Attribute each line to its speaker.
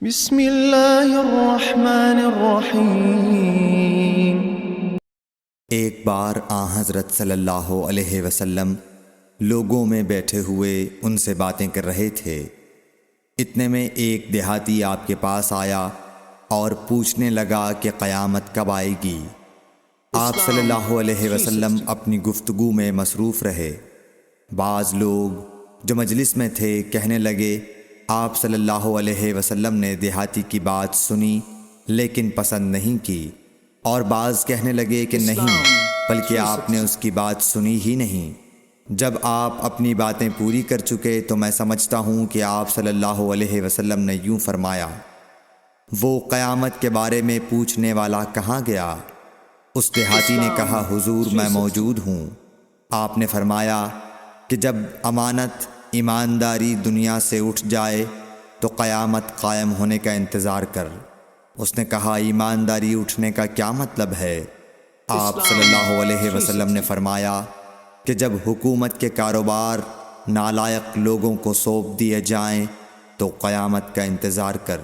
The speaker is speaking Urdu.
Speaker 1: بسم اللہ الرحمن الرحیم۔
Speaker 2: ایک بار حضرت صلی اللہ علیہ وسلم لوگوں میں بیٹھے ہوئے ان سے باتیں کر رہے تھے۔ اتنے میں ایک دیہاتی آپ کے پاس آیا اور پوچھنے لگا کہ قیامت کب آئے گی۔ آپ صلی اللہ علیہ وسلم اپنی گفتگو میں مصروف رہے۔ بعض لوگ جو مجلس میں تھے کہنے لگے، آپ صلی اللہ علیہ وسلم نے دیہاتی کی بات سنی لیکن پسند نہیں کی، اور بعض کہنے لگے کہ نہیں، بلکہ آپ نے اس کی بات سنی ہی نہیں۔ جب آپ اپنی باتیں پوری کر چکے تو میں سمجھتا ہوں کہ آپ صلی اللہ علیہ وسلم نے یوں فرمایا، وہ قیامت کے بارے میں پوچھنے والا کہاں گیا؟ اس دیہاتی نے کہا، حضور میں موجود ہوں۔ آپ نے فرمایا کہ جب امانت ایمانداری دنیا سے اٹھ جائے تو قیامت قائم ہونے کا انتظار کر۔ اس نے کہا، ایمانداری اٹھنے کا کیا مطلب ہے؟ آپ صلی اللہ علیہ وسلم نے فرمایا کہ جب حکومت کے کاروبار نالائق لوگوں کو سونپ دیے جائیں تو قیامت کا انتظار کر۔